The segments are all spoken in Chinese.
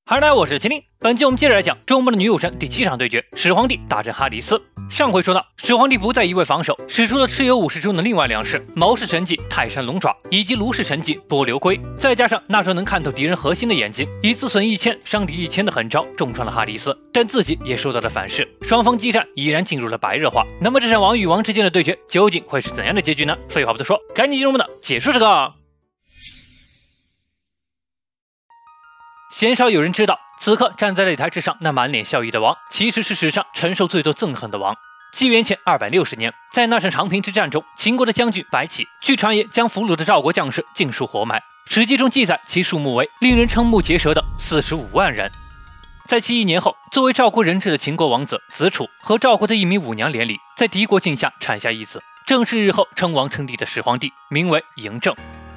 哈喽，我是麒麟。本期我们接着来讲周末的女武神第7场对决，始皇帝大战哈迪斯。上回说到，始皇帝不再一味防守，使出了蚩尤武士中的另外2式毛氏神技泰山龙爪以及卢氏神技波流龟，再加上那双能看透敌人核心的眼睛，以自损1000伤敌1000的狠招重创了哈迪斯，但自己也受到了反噬，双方激战依然进入了白热化。那么这场王与王之间的对决究竟会是怎样的结局呢？废话不多说，赶紧进入我们的解说这个。鲜少有人知道，此刻站在擂台之上那满脸笑意的王，其实是史上承受最多憎恨的王。纪元前260年，在那场长平之战中，秦国的将军白起，据传也将俘虏的赵国将士尽数活埋。史记中记载其数目为令人瞠目结舌的45万人。在其1年后，作为赵国人质的秦国王子子楚和赵国的一名舞娘连理，在敌国境下产下一子，正是日后称王称帝的始皇帝，名为嬴政。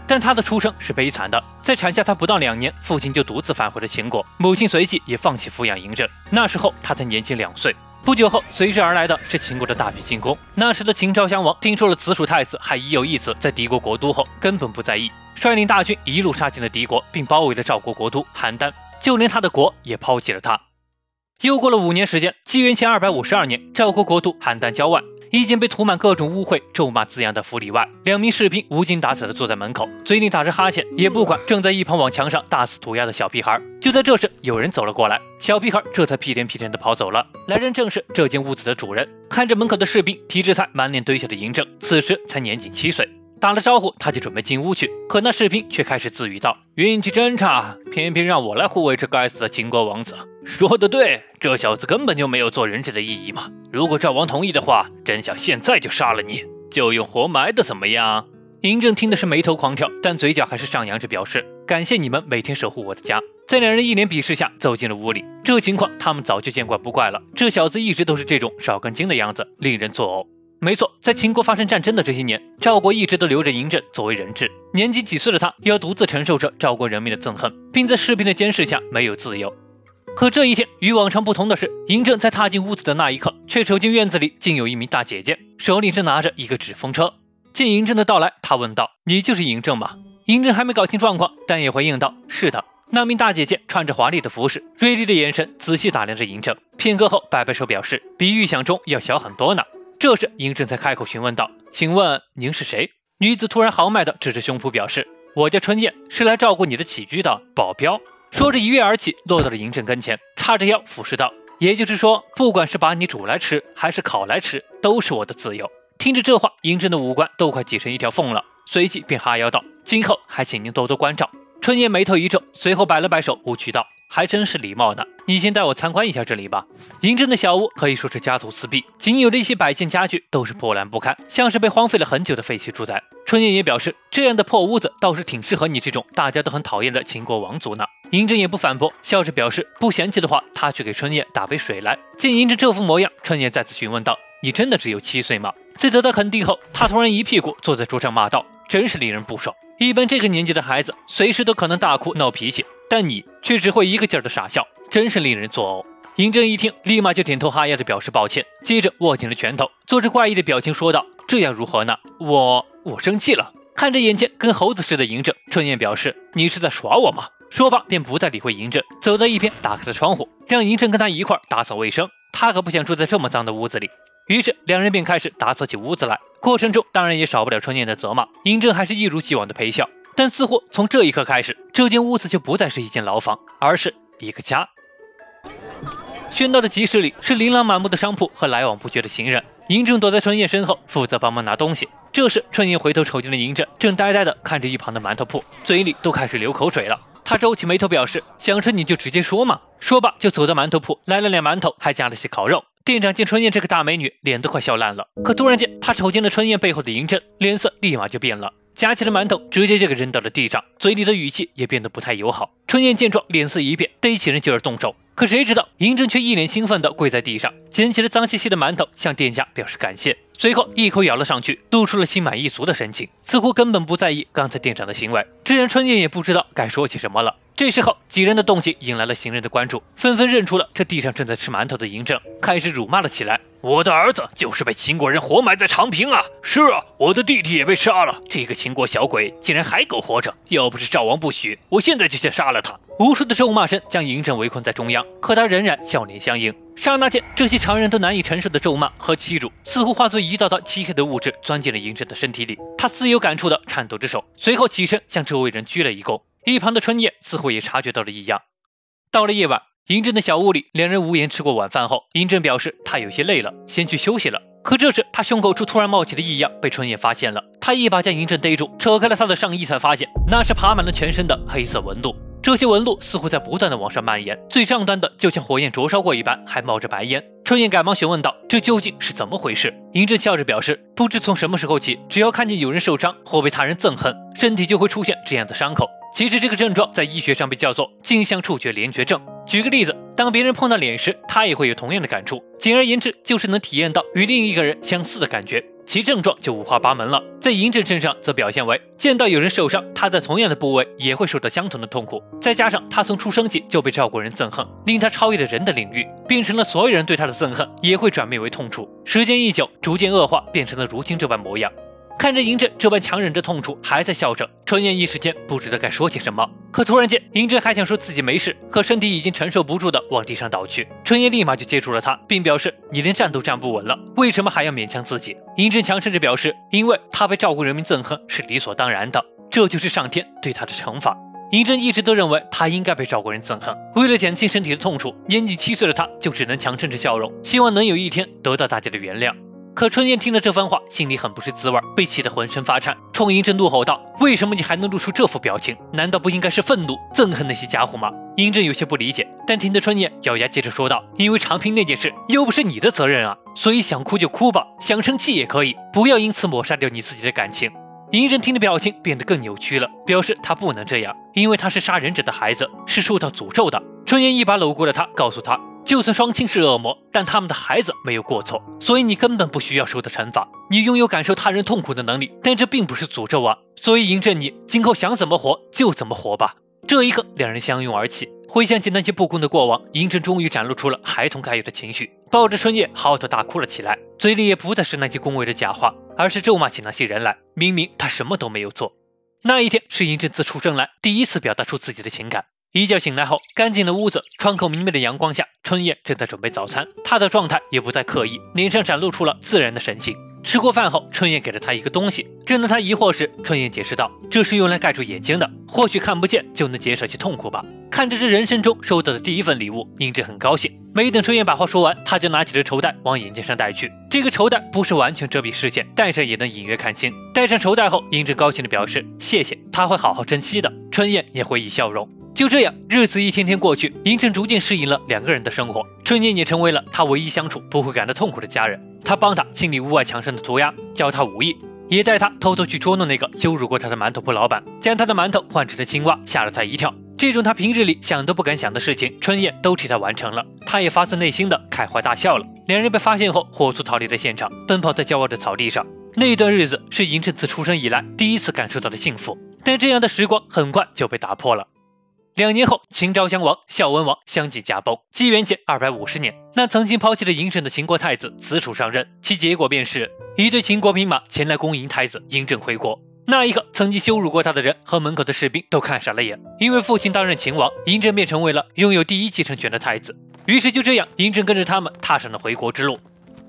但他的出生是悲惨的，在产下他不到2年，父亲就独自返回了秦国，母亲随即也放弃抚养嬴政。那时候他才年仅2岁。不久后，随之而来的是秦国的大举进攻。那时的秦昭襄王听说了子楚太子还已有一子在敌国国都后，根本不在意，率领大军一路杀进了敌国，并包围了赵国国都邯郸，就连他的国也抛弃了他。又过了5年时间，纪元前252年，赵国国都邯郸郊外，一间被涂满各种污秽、咒骂字样的府里外，2名士兵无精打采地坐在门口，嘴里打着哈欠，也不管正在一旁往墙上大肆涂鸦的小屁孩。就在这时，有人走了过来，小屁孩这才屁颠屁颠地跑走了。来人正是这间屋子的主人。看着门口的士兵提着菜满脸堆笑的嬴政，此时才年仅7岁。打了招呼，他就准备进屋去，可那士兵却开始自语道：“运气真差，偏偏让我来护卫这该死的秦国王子。”说得对，这小子根本就没有做人质的意义嘛。如果赵王同意的话，真想现在就杀了你，就用活埋的怎么样？嬴政听的是眉头狂跳，但嘴角还是上扬着表示感谢你们每天守护我的家。在2人一脸鄙视下走进了屋里，这情况他们早就见怪不怪了，这小子一直都是这种少根筋的样子，令人作呕。没错，在秦国发生战争的这些年，赵国一直都留着嬴政作为人质，年仅几岁的他要独自承受着赵国人民的憎恨，并在士兵的监视下没有自由。可这一天与往常不同的是，嬴政在踏进屋子的那一刻，却瞅见院子里竟有一名大姐姐，手里正拿着一个纸风车。见嬴政的到来，他问道：“你就是嬴政吗？”嬴政还没搞清状况，但也回应道：“是的。”那名大姐姐穿着华丽的服饰，锐利的眼神仔细打量着嬴政，片刻后摆摆手表示比预想中要小很多呢。这时嬴政才开口询问道：“请问您是谁？”女子突然豪迈地指着胸脯表示：“我叫春燕，是来照顾你的起居的保镖。”说着一跃而起，落到了嬴政跟前，叉着腰俯视道：“也就是说，不管是把你煮来吃还是烤来吃，都是我的自由。”听着这话，嬴政的五官都快挤成一条缝了，随即便哈腰道：“今后还请您多多关照。”春燕眉头一皱，随后摆了摆手，无趣道：“还真是礼貌呢，你先带我参观一下这里吧。”嬴政的小屋可以说是家徒四壁，仅有的一些摆件家具都是破烂不堪，像是被荒废了很久的废弃住宅。春燕也表示，这样的破屋子倒是挺适合你这种大家都很讨厌的秦国王族呢。嬴政也不反驳，笑着表示不嫌弃的话，他去给春燕打杯水来。见嬴政这副模样，春燕再次询问道：“你真的只有7岁吗？”在得到肯定后，他突然一屁股坐在桌上骂道：“真是令人不爽！一般这个年纪的孩子随时都可能大哭闹脾气，但你却只会一个劲儿的傻笑，真是令人作呕。”嬴政一听，立马就点头哈腰的表示抱歉，接着握紧了拳头，做着怪异的表情说道：“这样如何呢？我生气了。”看着眼前跟猴子似的嬴政，春燕表示：“你是在耍我吗？”说罢便不再理会嬴政，走到一边打开了窗户，让嬴政跟他一块打扫卫生，他可不想住在这么脏的屋子里。于是2人便开始打扫起屋子来，过程中当然也少不了春燕的责骂，嬴政还是一如既往的陪笑。但似乎从这一刻开始，这间屋子就不再是一间牢房，而是一个家。喧闹的集市里是琳琅满目的商铺和来往不绝的行人，嬴政躲在春燕身后，负责帮忙拿东西。这时春燕回头瞅见了嬴政，正呆呆地看着一旁的馒头铺，嘴里都开始流口水了。他皱起眉头表示：“想吃你就直接说嘛。”说罢就走到馒头铺，来了2馒头，还加了些烤肉。店长见春燕这个大美女，脸都快笑烂了。可突然间，他瞅见了春燕背后的嬴政，脸色立马就变了，夹起了馒头，直接就给扔到了地上，嘴里的语气也变得不太友好。春燕见状，脸色一变，逮起人就要动手。可谁知道嬴政却一脸兴奋地跪在地上，捡起了脏兮兮的馒头，向店家表示感谢，随后一口咬了上去，露出了心满意足的神情，似乎根本不在意刚才店长的行为，这让春燕也不知道该说些什么了。这时候，几人的动静引来了行人的关注，纷纷认出了这地上正在吃馒头的嬴政，开始辱骂了起来。我的儿子就是被秦国人活埋在长平啊！是啊，我的弟弟也被杀了，这个秦国小鬼竟然还苟活着！要不是赵王不许，我现在就想杀了他！无数的咒骂声将嬴政围困在中央，可他仍然笑脸相迎。刹那间，这些常人都难以承受的咒骂和欺辱，似乎化作一道道漆黑的物质，钻进了嬴政的身体里。他似有感触的颤抖着手，随后起身向周围人鞠了一躬。一旁的春燕似乎也察觉到了异样。到了夜晚，嬴政的小屋里，两人无言吃过晚饭后，嬴政表示他有些累了，先去休息了。可这时他胸口处突然冒起的异样被春燕发现了，他一把将嬴政逮住，扯开了他的上衣，才发现那是爬满了全身的黑色纹路。这些纹路似乎在不断的往上蔓延，最上端的就像火焰灼烧过一般，还冒着白烟。春燕赶忙询问道：“这究竟是怎么回事？”嬴政笑着表示：“不知从什么时候起，只要看见有人受伤或被他人憎恨，身体就会出现这样的伤口。其实这个症状在医学上被叫做镜像触觉联觉症。举个例子，当别人碰到脸时，他也会有同样的感触。简而言之，就是能体验到与另一个人相似的感觉。其症状就五花八门了。在嬴政身上则表现为见到有人受伤，他在同样的部位也会受到相同的痛苦。再加上他从出生起就被赵国人憎恨，令他超越了人的领域，变成了所有人对他的憎恨也会转变为痛楚。时间一久，逐渐恶化，变成了如今这般模样。看着嬴政这般强忍着痛楚还在笑着，春燕一时间不知道该说些什么。可突然间，嬴政还想说自己没事，可身体已经承受不住的往地上倒去。春燕立马就接住了他，并表示：“你连站都站不稳了，为什么还要勉强自己？”嬴政强撑着表示：“因为他被赵国人民憎恨是理所当然的，这就是上天对他的惩罚。”嬴政一直都认为他应该被赵国人憎恨，为了减轻身体的痛楚，年仅7岁的他就只能强撑着笑容，希望能有一天得到大家的原谅。可春燕听了这番话，心里很不是滋味，被气得浑身发颤，冲嬴政怒吼道：“为什么你还能露出这副表情？难道不应该是愤怒、憎恨那些家伙吗？”嬴政有些不理解，但听得春燕咬牙接着说道：“因为长平那件事又不是你的责任啊，所以想哭就哭吧，想生气也可以，不要因此抹杀掉你自己的感情。”嬴政听的表情变得更扭曲了，表示他不能这样，因为他是杀人者的孩子，是受到诅咒的。春燕一把搂过了他，告诉他：“就算双亲是恶魔，但他们的孩子没有过错，所以你根本不需要受到惩罚。你拥有感受他人痛苦的能力，但这并不是诅咒啊。所以嬴政，你今后想怎么活就怎么活吧。”这一刻，两人相拥而泣。回想起那些不公的过往，嬴政终于展露出了孩童该有的情绪，抱着春燕嚎啕大哭了起来，嘴里也不再是那些恭维的假话，而是咒骂起那些人来。明明他什么都没有做。那一天是嬴政自出生来第一次表达出自己的情感。一觉醒来后，干净的屋子，窗口明媚的阳光下，春燕正在准备早餐，她的状态也不再刻意，脸上展露出了自然的神情。吃过饭后，春燕给了他一个东西，正当他疑惑时，春燕解释道：“这是用来盖住眼睛的，或许看不见就能减少些痛苦吧。”看着这人生中收到的第一份礼物，嬴政很高兴。没等春燕把话说完，他就拿起了绸带往眼睛上戴去。这个绸带不是完全遮蔽视线，戴上也能隐约看清。戴上绸带后，嬴政高兴地表示：“谢谢，他会好好珍惜的。”春燕也回以笑容。就这样，日子一天天过去，嬴政逐渐适应了两个人的生活，春燕也成为了他唯一相处不会感到痛苦的家人。他帮他清理屋外墙上的涂鸦，教他武艺，也带他偷偷去捉弄那个羞辱过他的馒头铺老板，将他的馒头换成了青蛙，吓了他一跳。这种他平日里想都不敢想的事情，春燕都替他完成了，他也发自内心的开怀大笑了。两人被发现后，火速逃离了现场，奔跑在骄傲的草地上。那段日子是嬴政自出生以来第一次感受到了幸福，但这样的时光很快就被打破了。2年后，秦昭襄王、孝文王相继驾崩。纪元前250年，那曾经抛弃了嬴政的秦国太子子楚上任，其结果便是一队秦国兵马前来恭迎太子嬴政回国。那一刻，曾经羞辱过他的人和门口的士兵都看傻了眼，因为父亲担任秦王，嬴政便成为了拥有第一继承权的太子。于是就这样，嬴政跟着他们踏上了回国之路。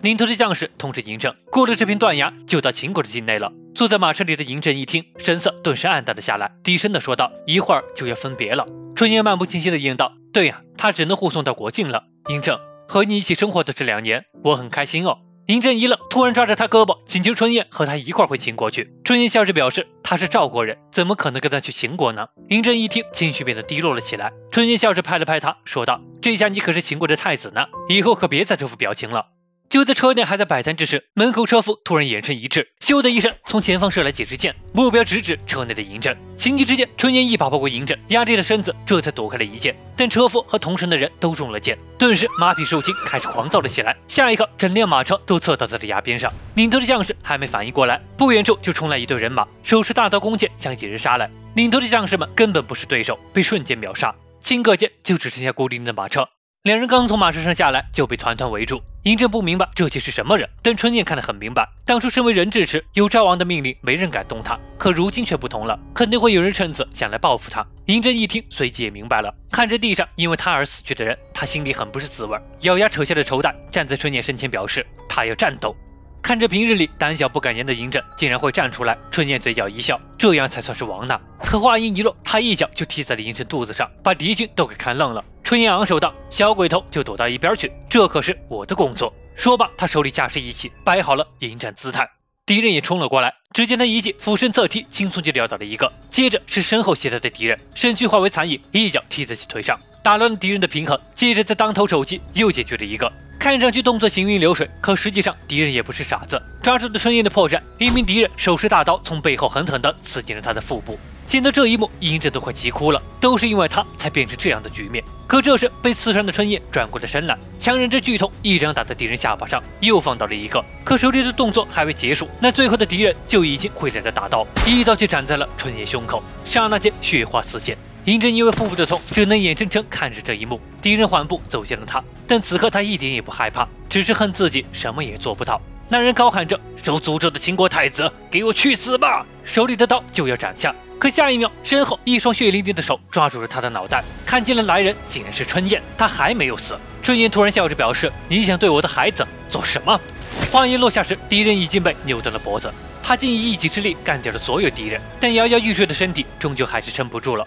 领头的将士通知嬴政，过了这片断崖就到秦国的境内了。坐在马车里的嬴政一听，神色顿时暗淡了下来，低声的说道：“一会儿就要分别了。”春燕漫不经心的应道：“对呀，他只能护送到国境了。嬴政，和你一起生活的这2年，我很开心哦。”嬴政一愣，突然抓着他胳膊，请求春燕和他一块回秦国去。春燕笑着表示，他是赵国人，怎么可能跟他去秦国呢？嬴政一听，情绪变得低落了起来。春燕笑着拍了拍他，说道：“这下你可是秦国的太子呢，以后可别再这副表情了。”就在车内还在摆摊之时，门口车夫突然眼神一致，咻的一声从前方射来几支箭，目标直指车内的嬴政。情急之间，春燕一把抱过嬴政，压低了身子，这才躲开了一箭。但车夫和同乘的人都中了箭，顿时马匹受惊，开始狂躁了起来。下一刻，整辆马车都侧倒在了崖边上。领头的将士还没反应过来，不远处就冲来一队人马，手持大刀弓箭向几人杀来。领头的将士们根本不是对手，被瞬间秒杀。顷刻间就只剩下孤零零的马车。两人刚从马车上下来，就被团团围住。嬴政不明白这些是什么人，但春燕看得很明白。当初身为人质时，有赵王的命令，没人敢动他。可如今却不同了，肯定会有人趁此想来报复他。嬴政一听，随即也明白了。看着地上因为他而死去的人，他心里很不是滋味，咬牙扯下了绸带，站在春燕身前表示他要战斗。看着平日里胆小不敢言的嬴政竟然会站出来，春燕嘴角一笑，这样才算是王呢。可话音一落，他一脚就踢在了嬴政肚子上，把敌军都给看愣了。春燕昂首道：“小鬼头就躲到一边去，这可是我的工作。”说罢，他手里架势一起，摆好了迎战姿态。敌人也冲了过来，只见他一记俯身侧踢，轻松就撂倒了一个，接着是身后携带的敌人，身躯化为残影，一脚踢在其腿上，打乱了敌人的平衡，接着在当头手击又解决了一个。看上去动作行云流水，可实际上敌人也不是傻子，抓住了春燕的破绽，一名敌人手持大刀从背后狠狠地刺进了他的腹部。见到这一幕，嬴政都快急哭了，都是因为他才变成这样的局面。可这时被刺伤的春燕转过了身来，强忍着剧痛，一掌打在敌人下巴上，又放倒了一个。可手里的动作还未结束，那最后的敌人就已经挥来了大刀，一刀就斩在了春燕胸口，刹那间血花四溅。嬴政因为腹部的痛，只能眼睁睁看着这一幕。敌人缓步走向了他，但此刻他一点也不害怕，只是恨自己什么也做不到。那人高喊着：“受诅咒的秦国太子，给我去死吧！”手里的刀就要斩下，可下一秒，身后一双血淋淋的手抓住了他的脑袋，看见了来人竟然是春燕，他还没有死。春燕突然笑着表示：“你想对我的孩子做什么？”话音落下时，敌人已经被扭断了脖子，他竟以一己之力干掉了所有敌人，但摇摇欲坠的身体终究还是撑不住了。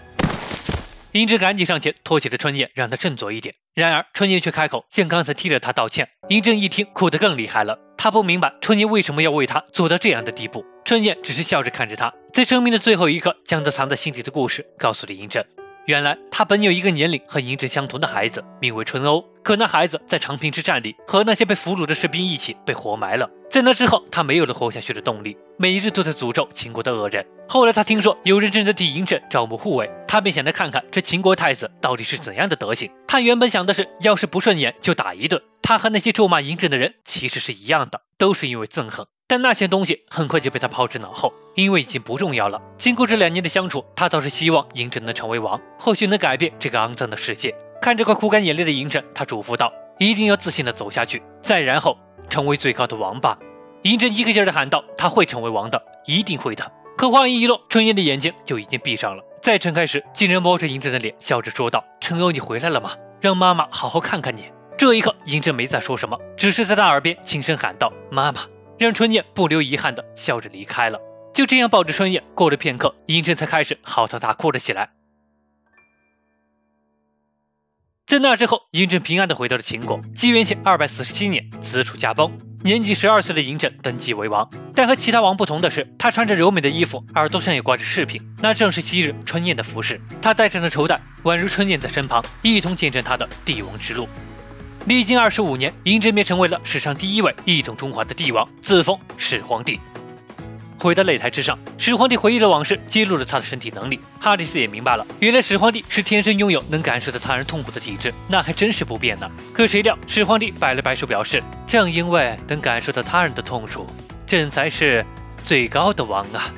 嬴政赶紧上前拖起了春燕，让他振作一点。然而春燕却开口向刚才踢了他道歉。嬴政一听，哭得更厉害了。他不明白春燕为什么要为他做到这样的地步。春燕只是笑着看着他，在生命的最后一刻，将他藏在心底的故事告诉了嬴政。原来他本有一个年龄和嬴政相同的孩子，名为春欧。可那孩子在长平之战里和那些被俘虏的士兵一起被活埋了。在那之后，他没有了活下去的动力，每日都在诅咒秦国的恶人。后来他听说有人正在替嬴政招募护卫，他便想来看看这秦国太子到底是怎样的德行。他原本想的是，要是不顺眼就打一顿。他和那些咒骂嬴政的人其实是一样的，都是因为憎恨。但那些东西很快就被他抛之脑后，因为已经不重要了。经过这2年的相处，他倒是希望嬴政能成为王，或许能改变这个肮脏的世界。看着快哭干眼泪的嬴政，他嘱咐道：“一定要自信的走下去，再然后成为最高的王吧。”嬴政一个劲儿的喊道：“他会成为王的，一定会的。”可话音一落，春燕的眼睛就已经闭上了。再睁开时，竟然摸着嬴政的脸，笑着说道：“春欧，你回来了吗？让妈妈好好看看你。”这一刻，嬴政没再说什么，只是在他耳边轻声喊道：“妈妈。”让春燕不留遗憾的笑着离开了。就这样抱着春燕，过了片刻，嬴政才开始嚎啕大哭了起来。在那之后，嬴政平安的回到了秦国。纪元前247年，子楚驾崩，年仅12岁的嬴政登基为王。但和其他王不同的是，他穿着柔美的衣服，耳朵上也挂着饰品，那正是昔日春燕的服饰。他戴上了绸带，宛如春燕在身旁，一同见证他的帝王之路。历经25年，嬴政便成为了史上第一位一统中华的帝王，自封始皇帝。回到擂台之上，始皇帝回忆了往事，揭露了他的身体能力。哈迪斯也明白了，原来始皇帝是天生拥有能感受到他人痛苦的体质，那还真是不变呢。可谁料始皇帝摆了摆手表示，正因为能感受到他人的痛楚，朕才是最高的王啊。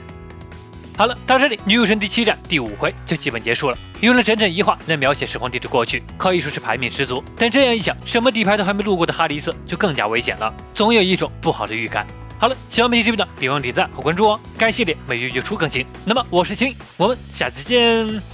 好了，到这里女武神第7战第5回就基本结束了，用了整整1话来描写始皇帝的过去，可以说是牌面十足。但这样一想，什么底牌都还没路过的哈迪斯就更加危险了，总有一种不好的预感。好了，喜欢本期视频的别忘点赞和关注哦，该系列每月月初更新。那么我是青，我们下次见。